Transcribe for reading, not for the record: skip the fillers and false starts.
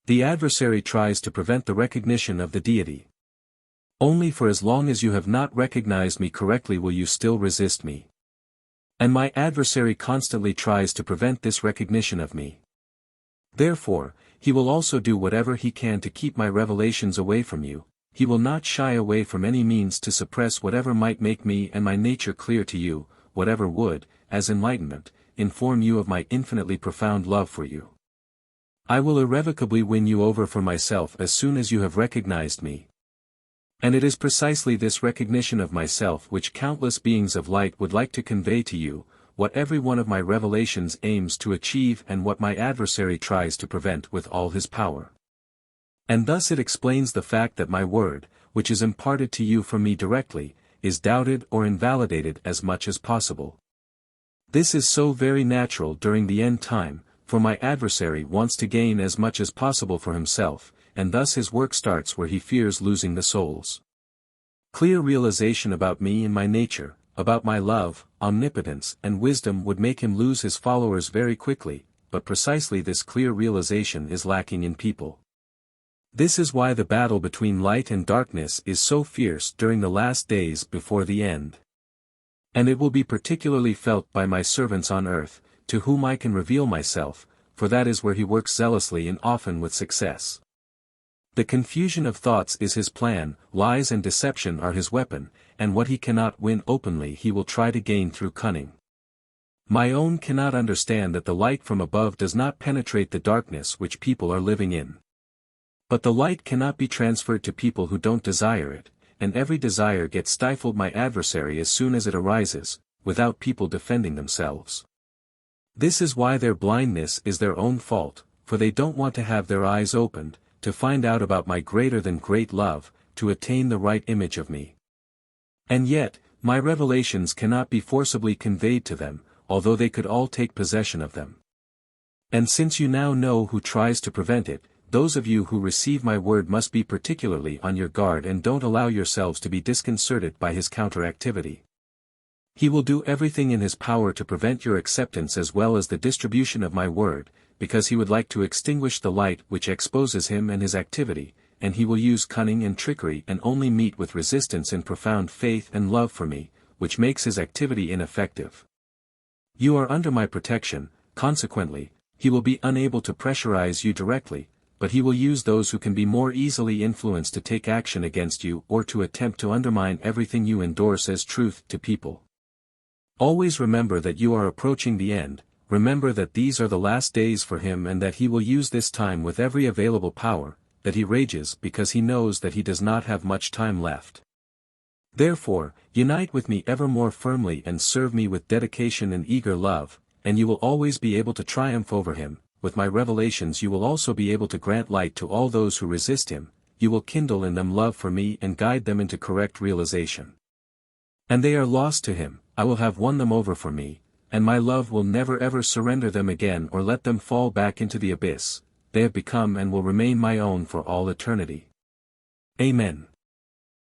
The adversary tries to prevent the recognition of the deity. Only for as long as you have not recognized me correctly will you still resist me. And my adversary constantly tries to prevent this recognition of me. Therefore, he will also do whatever he can to keep my revelations away from you. He will not shy away from any means to suppress whatever might make me and my nature clear to you, whatever would, as enlightenment, inform you of my infinitely profound love for you. I will irrevocably win you over for myself as soon as you have recognized me. And it is precisely this recognition of myself which countless beings of light would like to convey to you, what every one of my revelations aims to achieve and what my adversary tries to prevent with all his power. And thus it explains the fact that my word, which is imparted to you from me directly, is doubted or invalidated as much as possible. This is so very natural during the end time, for my adversary wants to gain as much as possible for himself, and thus his work starts where he fears losing the souls. Clear realization about me and my nature, about my love, omnipotence, and wisdom would make him lose his followers very quickly, but precisely this clear realization is lacking in people. This is why the battle between light and darkness is so fierce during the last days before the end. And it will be particularly felt by my servants on earth, to whom I can reveal myself, for that is where he works zealously and often with success. The confusion of thoughts is his plan, lies and deception are his weapon, and what he cannot win openly he will try to gain through cunning. My own cannot understand that the light from above does not penetrate the darkness which people are living in. But the light cannot be transferred to people who don't desire it, and every desire gets stifled my adversary as soon as it arises, without people defending themselves. This is why their blindness is their own fault, for they don't want to have their eyes opened, to find out about my greater than great love, to attain the right image of me. And yet, my revelations cannot be forcibly conveyed to them, although they could all take possession of them. And since you now know who tries to prevent it, those of you who receive my word must be particularly on your guard and don't allow yourselves to be disconcerted by his counteractivity. He will do everything in his power to prevent your acceptance as well as the distribution of my word, because he would like to extinguish the light which exposes him and his activity, and he will use cunning and trickery and only meet with resistance in profound faith and love for me, which makes his activity ineffective. You are under my protection, consequently, he will be unable to pressurize you directly, but he will use those who can be more easily influenced to take action against you or to attempt to undermine everything you endorse as truth to people. Always remember that you are approaching the end. Remember that these are the last days for him and that he will use this time with every available power, that he rages because he knows that he does not have much time left. Therefore, unite with me ever more firmly and serve me with dedication and eager love, and you will always be able to triumph over him. With my revelations you will also be able to grant light to all those who resist him, you will kindle in them love for me and guide them into correct realization. And they are lost to him, I will have won them over for me, and my love will never ever surrender them again or let them fall back into the abyss. They have become and will remain my own for all eternity. Amen.